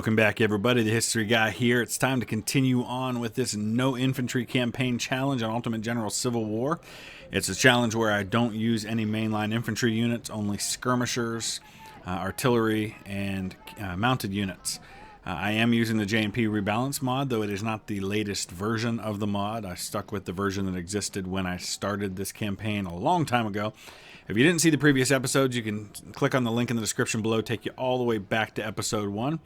Welcome back, everybody. The History Guy here. It's time to continue on with this No Infantry Campaign Challenge on Ultimate General Civil War. It's a challenge where I don't use any mainline infantry units, only skirmishers, artillery, and mounted units. I am using the J&P Rebalance mod, though it is not the latest version of the mod. I stuck with the version that existed when I started this campaign a long time ago. If you didn't see the previous episodes, you can click on the link in the description below, take you all the way back to episode 1.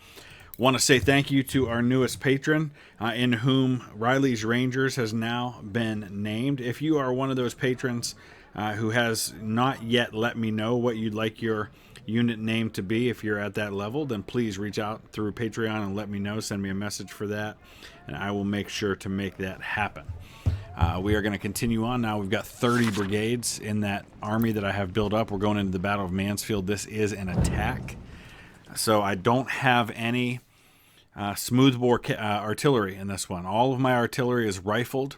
Want to say thank you to our newest patron, in whom Riley's Rangers has now been named. If you are one of those patrons who has not yet let me know what you'd like your unit name to be, if you're at that level, then please reach out through Patreon and let me know. Send me a message for that, and I will make sure to make that happen. We are going to continue on now. We've got 30 brigades in that army that I have built up. We're going into the Battle of Mansfield. This is an attack. So I don't have any smoothbore artillery in this one. All of my artillery is rifled.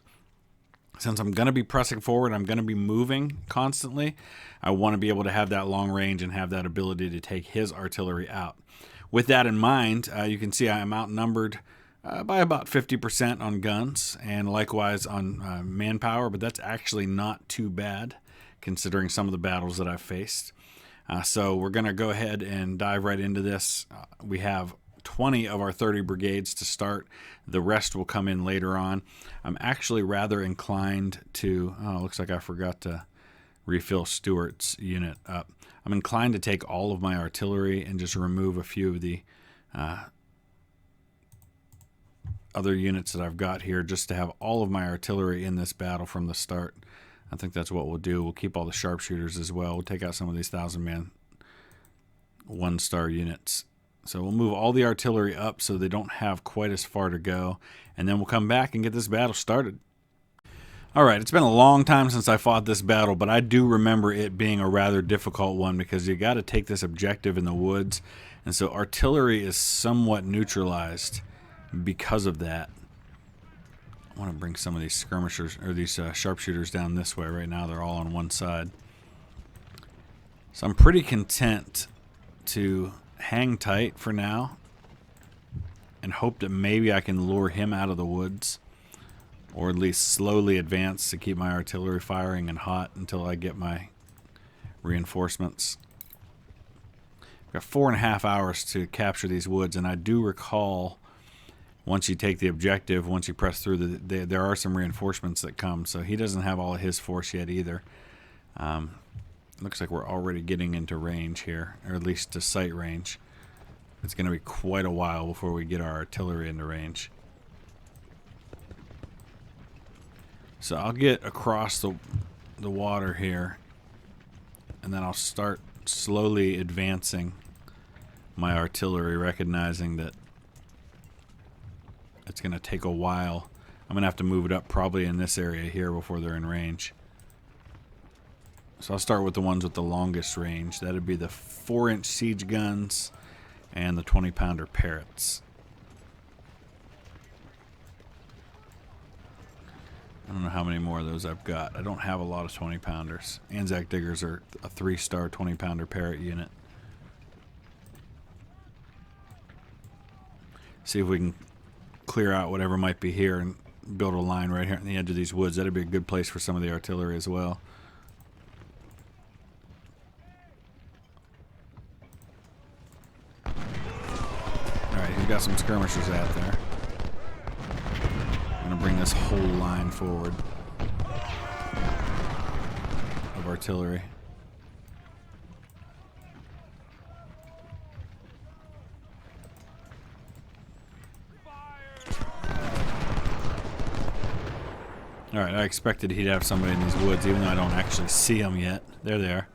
Since I'm going to be pressing forward, I'm going to be moving constantly. I want to be able to have that long range and have that ability to take his artillery out. With that in mind, you can see I am outnumbered by about 50% on guns and likewise on manpower, but that's actually not too bad considering some of the battles that I've faced. So we're going to go ahead and dive right into this. We have 20 of our 30 brigades to start. The rest will come in later on. I'm actually rather inclined to... Oh, looks like I forgot to refill Stewart's unit up. I'm inclined to take all of my artillery and just remove a few of the other units that I've got here just to have all of my artillery in this battle from the start. I think that's what we'll do. We'll keep all the sharpshooters as well. We'll take out some of these 1,000-man one-star units. So we'll move all the artillery up so they don't have quite as far to go. And then we'll come back and get this battle started. Alright, it's been a long time since I fought this battle, but I do remember it being a rather difficult one because you got to take this objective in the woods. And so artillery is somewhat neutralized because of that. I want to bring some of these skirmishers, or these sharpshooters down this way right now. They're all on one side. So I'm pretty content to hang tight for now and hope that maybe I can lure him out of the woods, or at least slowly advance to keep my artillery firing and hot until I get my reinforcements. I've got 4.5 hours to capture these woods, and I do recall once you take the objective, once you press through, there are some reinforcements that come. So he doesn't have all of his force yet either. Looks like we're already getting into range here, or at least to sight range. It's going to be quite a while before we get our artillery into range. So I'll get across the water here, and then I'll start slowly advancing my artillery, recognizing that it's going to take a while. I'm going to have to move it up probably in this area here before they're in range. So I'll start with the ones with the longest range. That would be the 4-inch siege guns and the 20-pounder Parrots. I don't know how many more of those I've got. I don't have a lot of 20-pounders. Anzac Diggers are a 3-star 20-pounder Parrot unit. See if we can clear out whatever might be here and build a line right here on the edge of these woods. That'd be a good place for some of the artillery as well. Alright, he's got some skirmishers out there. I'm going to bring this whole line forward of artillery. Alright, I expected he'd have somebody in these woods, even though I don't actually see them yet. There they are.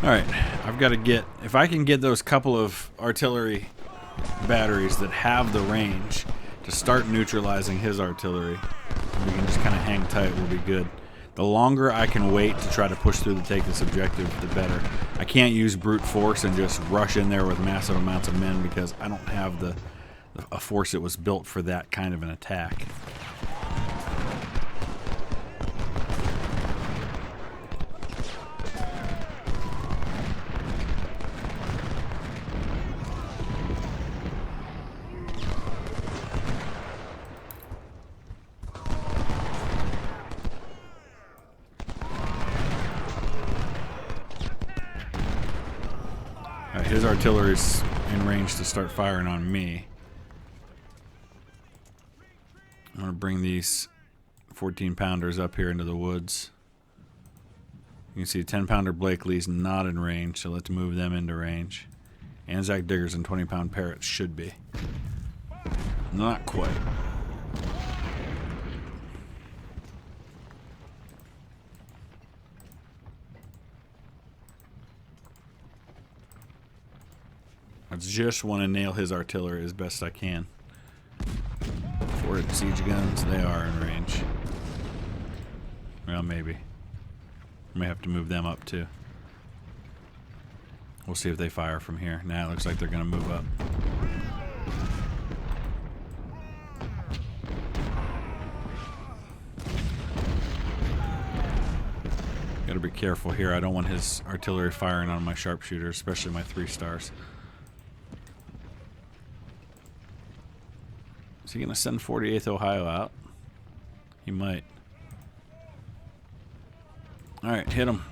Alright, I've got to get... If I can get those couple of artillery batteries that have the range to start neutralizing his artillery, we can just kind of hang tight, we'll be good. The longer I can wait to try to push through to take this objective, the better. I can't use brute force and just rush in there with massive amounts of men because I don't have a force that was built for that kind of an attack. His artillery's in range to start firing on me. I'm going to bring these 14-pounders up here into the woods. You can see 10-pounder Blakely's not in range, so let's move them into range. Anzac Diggers and 20-pound Parrots should be. Not quite. I just want to nail his artillery as best I can. Forward siege guns, they are in range. Well, maybe. May have to move them up too. We'll see if they fire from here. Now it looks like they're going to move up. Got to be careful here. I don't want his artillery firing on my sharpshooters, especially my 3 stars. Is he going to send 48th Ohio out? He might. Alright, hit him.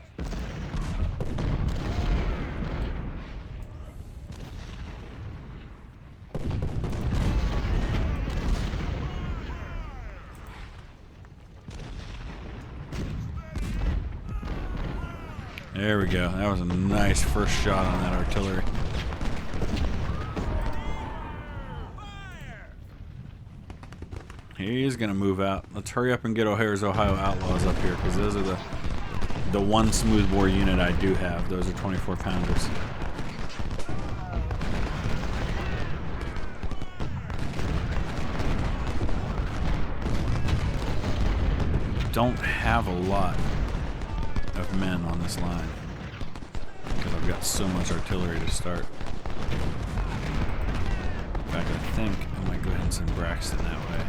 There we go. That was a nice first shot on that artillery. He is going to move out. Let's hurry up and get O'Hare's Ohio Outlaws up here, because those are the one smoothbore unit I do have. Those are 24-pounders. Don't have a lot of men on this line because I've got so much artillery to start. In fact, I think I might go ahead and send Braxton that way.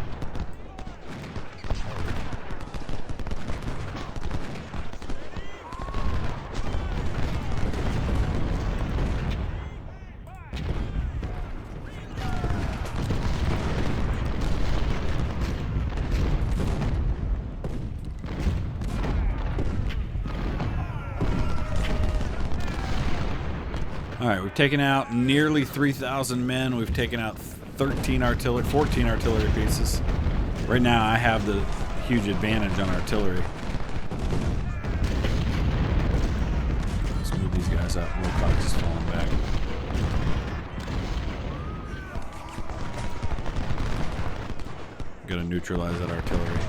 Alright, we've taken out nearly 3,000 men. We've taken out 14 artillery pieces. Right now I have the huge advantage on artillery. Let's move these guys up. Wilcox is falling back. Gotta neutralize that artillery.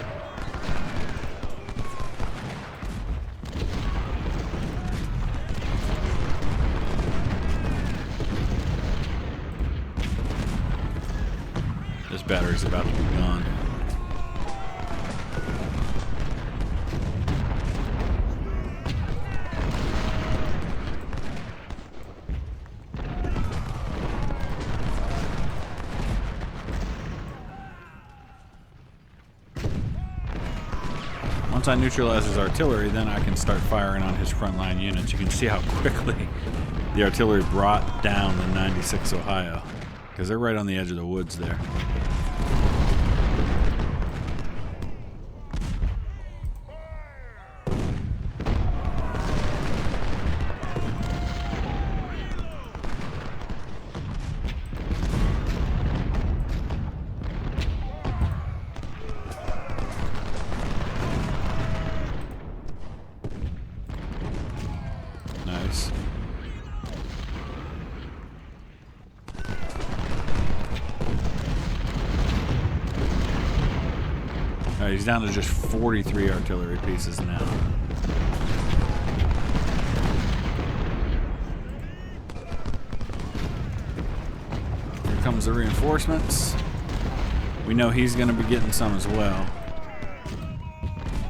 This battery's about to be gone. Once I neutralize his artillery, then I can start firing on his frontline units. You can see how quickly the artillery brought down the 96 Ohio, because they're right on the edge of the woods there. Nice. Alright, he's down to just 43 artillery pieces now. Here comes the reinforcements. We know he's going to be getting some as well.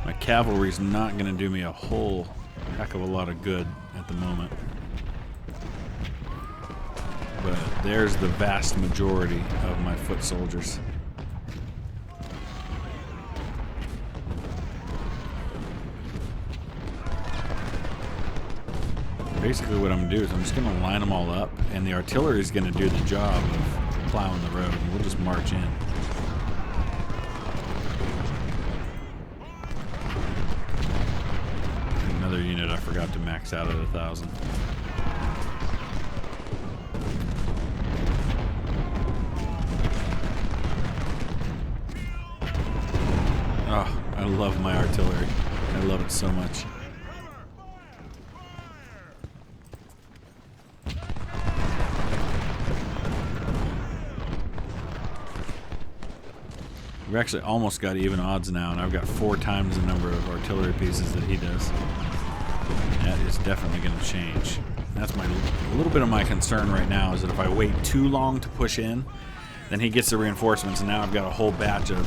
My cavalry's not going to do me a whole heck of a lot of good at the moment. But there's the vast majority of my foot soldiers. Basically what I'm going to do is I'm just going to line them all up, and the artillery is going to do the job of plowing the road, and we'll just march in. Another unit I forgot to max out at 1,000. Oh, I love my artillery. I love it so much. We've actually almost got even odds now, and I've got 4 times the number of artillery pieces that he does. That is definitely going to change. That's a little bit of my concern right now, is that if I wait too long to push in, then he gets the reinforcements, and now I've got a whole batch of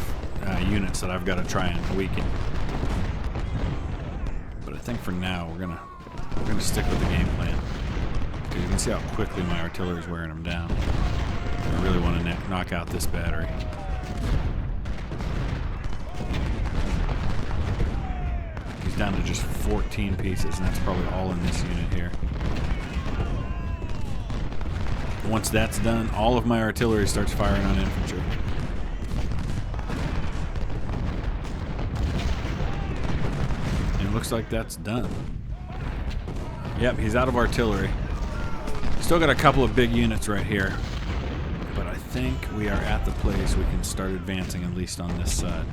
units that I've got to try and weaken. But I think for now we're gonna stick with the game plan, because you can see how quickly my artillery is wearing them down. I really want to knock out this battery. He's down to just 14 pieces, and that's probably all in this unit here. Once that's done, all of my artillery starts firing on infantry. And it looks like that's done. Yep, he's out of artillery. Still got a couple of big units right here, but I think we are at the place we can start advancing, at least on this side.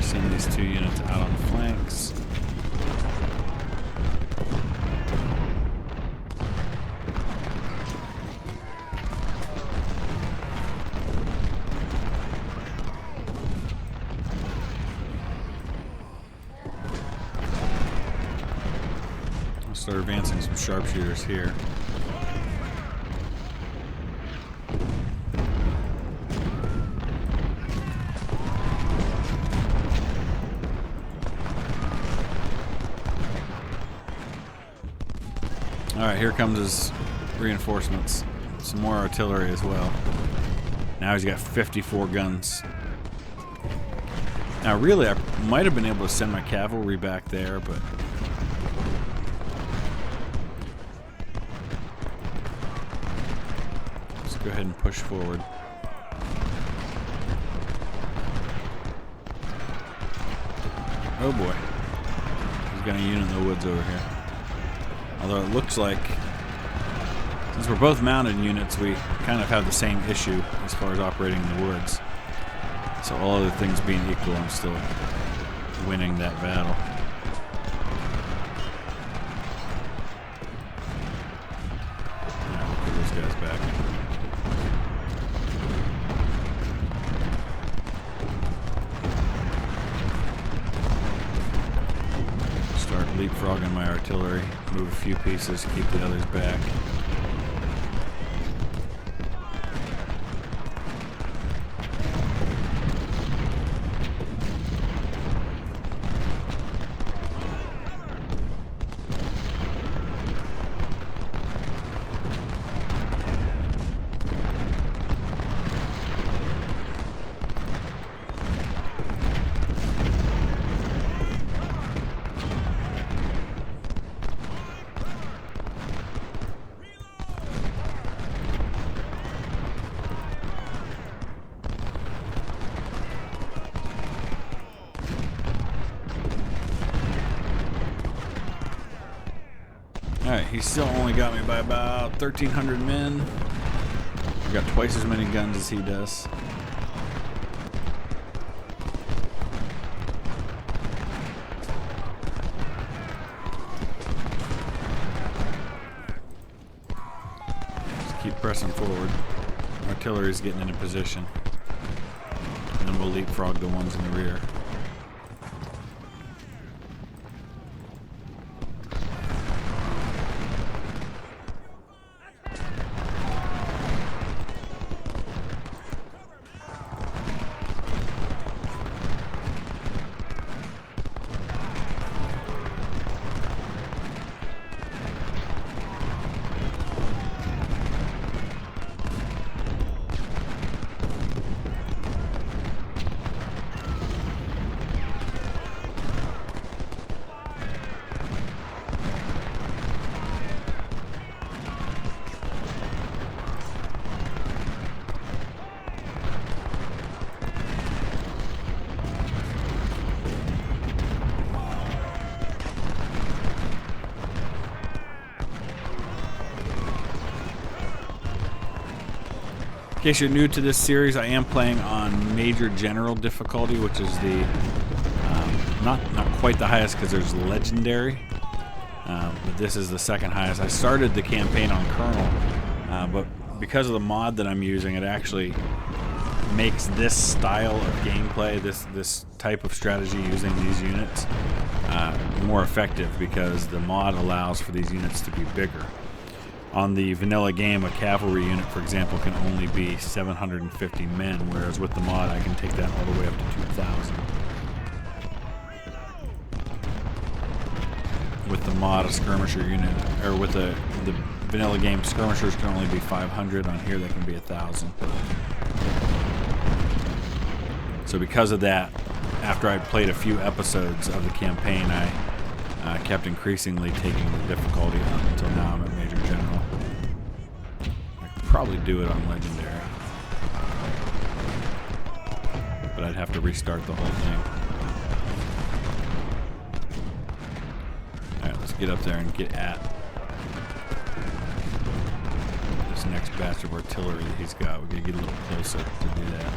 Send these 2 units out on the flanks. I'll start advancing some sharpshooters here. Alright, here comes his reinforcements. Some more artillery as well. Now he's got 54 guns. Now really, I might have been able to send my cavalry back there, but let's go ahead and push forward. Oh boy. He's got a unit in the woods over here. Although it looks like, since we're both mounted units, we kind of have the same issue as far as operating in the woods. So all other things being equal, I'm still winning that battle. Yeah, we'll put those guys back. Start leapfrogging my artillery. Move a few pieces, keep the others back. Alright, he's still only got me by about 1,300 men. I've got twice as many guns as he does. keep pressing forward. Artillery's getting into position. And then we'll leapfrog the ones in the rear. In case you're new to this series, I am playing on Major General difficulty, which is the not quite the highest because there's Legendary, but this is the second highest. I started the campaign on Colonel, but because of the mod that I'm using, it actually makes this style of gameplay, this type of strategy using these units, more effective because the mod allows for these units to be bigger. On the vanilla game, a cavalry unit, for example, can only be 750 men, whereas with the mod, I can take that all the way up to 2,000. With the mod, a skirmisher unit, or with the vanilla game, skirmishers can only be 500. On here, they can be 1,000. So because of that, after I played a few episodes of the campaign, I kept increasingly taking the difficulty up until now I'm at Major General. I could probably do it on Legendary, but I'd have to restart the whole thing. Alright, let's get up there and get at this next batch of artillery that he's got. We're going to get a little closer to do that.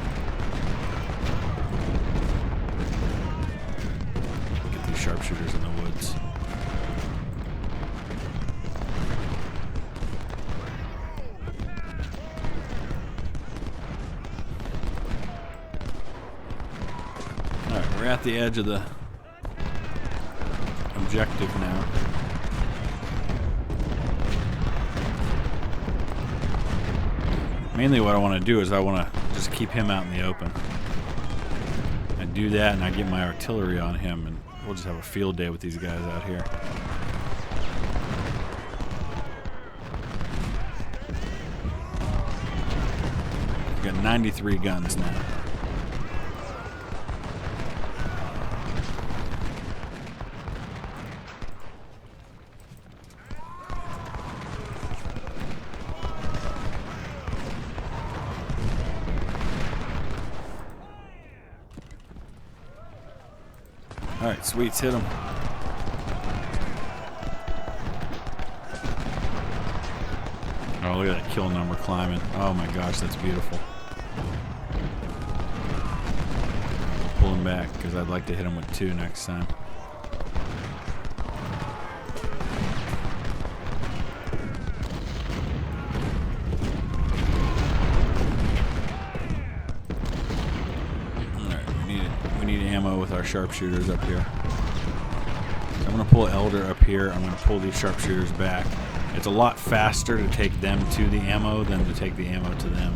Get these sharpshooters in the woods. Alright, we're at the edge of the objective now. Mainly what I want to do is I want to just keep him out in the open. I do that and I get my artillery on him and we'll just have a field day with these guys out here. We've got 93 guns now. Alright, Sweets, hit him. Oh, look at that kill number climbing. Oh my gosh, that's beautiful. Pull him back, because I'd like to hit him with 2 next time. With our sharpshooters up here. So I'm going to pull Elder up here. I'm going to pull these sharpshooters back. It's a lot faster to take them to the ammo than to take the ammo to them.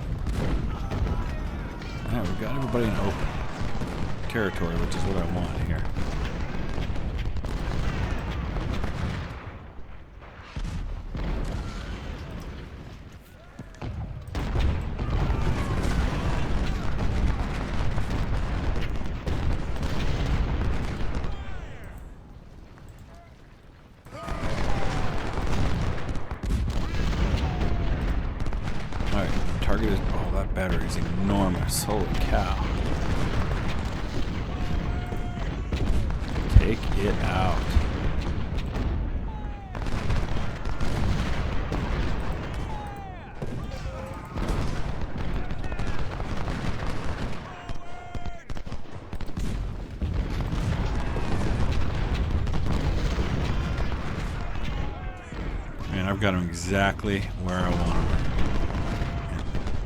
Alright, we've got everybody in open territory, which is what I want here. Target is, oh, that battery is enormous. Holy cow. Take it out. Man, I've got him exactly where I want him.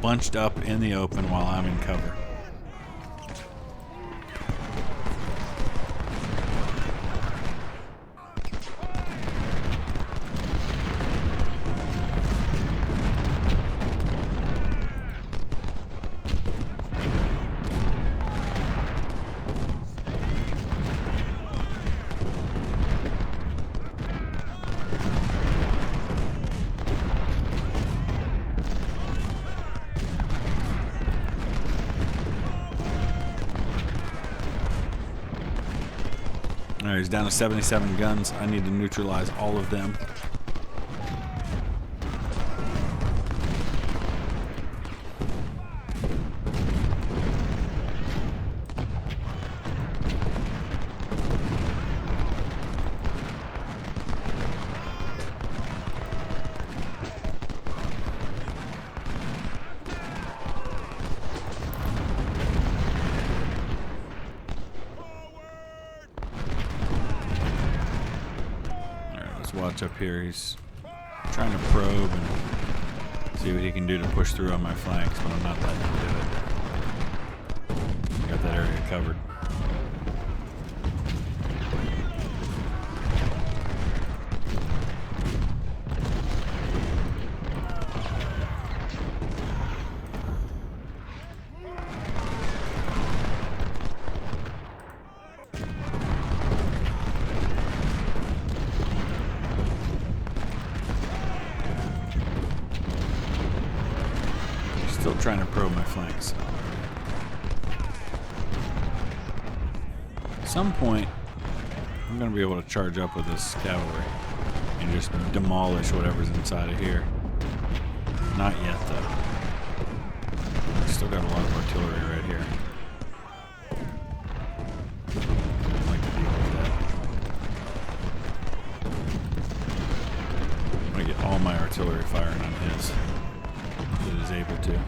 bunched up in the open while I'm in cover. Alright, he's down to 77 guns. I need to neutralize all of them. Watch up here. He's trying to probe and see what he can do to push through on my flanks, but I'm not letting him do it. Got that area covered. Still trying to probe my flanks. At some point, I'm going to be able to charge up with this cavalry and just demolish whatever's inside of here. Not yet, though. Still got a lot of artillery right here. I'd like to deal with that. I'm going to get all my artillery firing on his. It is able to.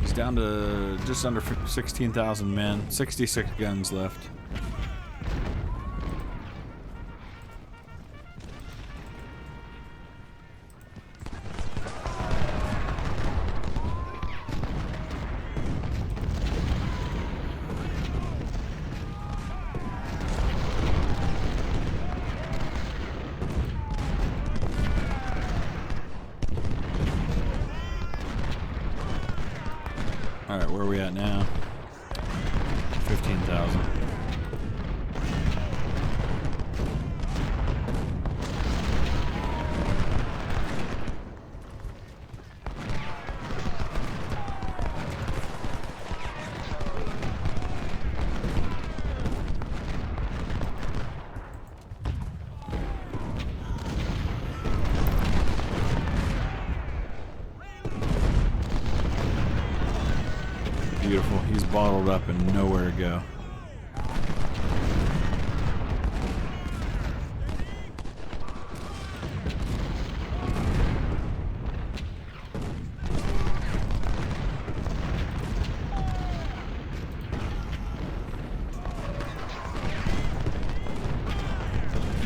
He's down to just under 16,000 men, 66 guns left. Alright, where are we at now? 15,000. Beautiful. He's bottled up and nowhere to go.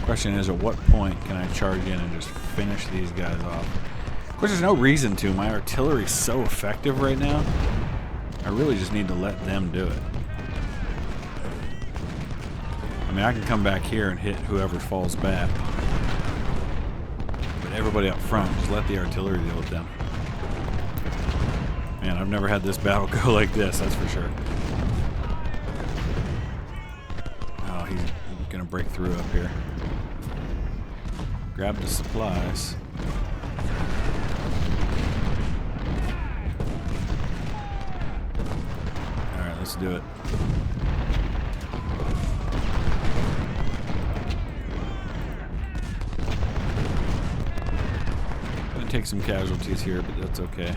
Question is, at what point can I charge in and just finish these guys off? Of course, there's no reason to. My artillery's so effective right now. I really just need to let them do it. I mean, I can come back here and hit whoever falls back. But everybody up front, just let the artillery deal with them. Man, I've never had this battle go like this, that's for sure. Oh, he's gonna break through up here. Grab the supplies. Let's do it. Gonna take some casualties here, but that's okay.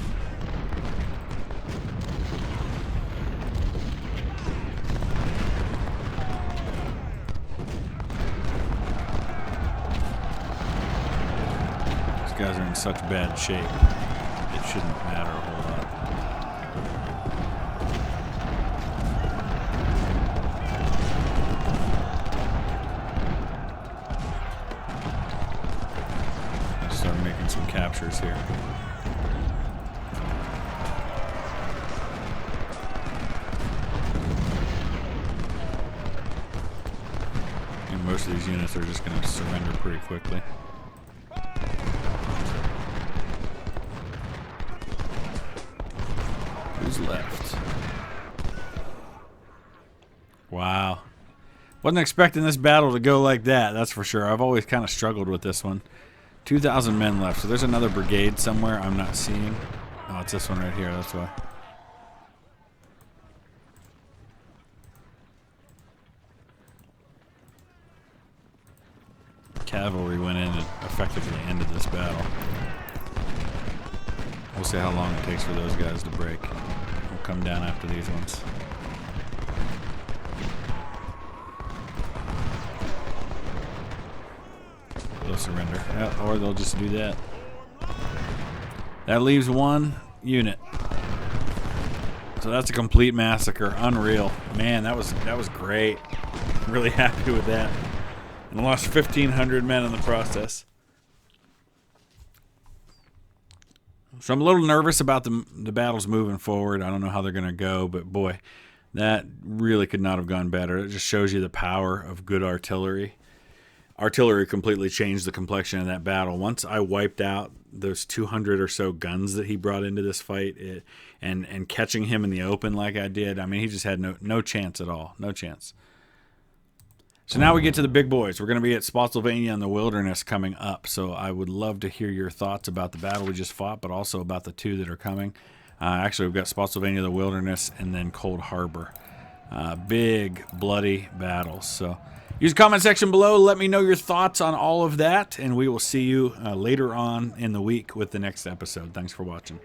These guys are in such bad shape. It shouldn't matter a whole lot. captures here. And most of these units are just going to surrender pretty quickly. Who's left? Wow. Wasn't expecting this battle to go like that, that's for sure. I've always kind of struggled with this one. 2,000 men left, so there's another brigade somewhere I'm not seeing. Oh, it's this one right here, that's why. Cavalry went in and effectively ended this battle. We'll see how long it takes for those guys to break. We'll come down after these ones. They'll surrender. Yeah, or they'll just do that. That leaves one unit. So that's a complete massacre. Unreal. Man, that was great. Really happy with that. And lost 1,500 men in the process. So I'm a little nervous about the battles moving forward. I don't know how they're going to go, but boy, that really could not have gone better. It just shows you the power of good artillery. Artillery completely changed the complexion of that battle. Once I wiped out those 200 or so guns that he brought into this fight, and catching him in the open like I did, I mean, he just had no chance at all. No chance. So now we get to the big boys. We're going to be at Spotsylvania and the Wilderness coming up. So I would love to hear your thoughts about the battle we just fought, but also about the two that are coming. Actually, we've got Spotsylvania, the Wilderness, and then Cold Harbor. Big, bloody battles. So use the comment section below. Let me know your thoughts on all of that, and we will see you later on in the week with the next episode. Thanks for watching.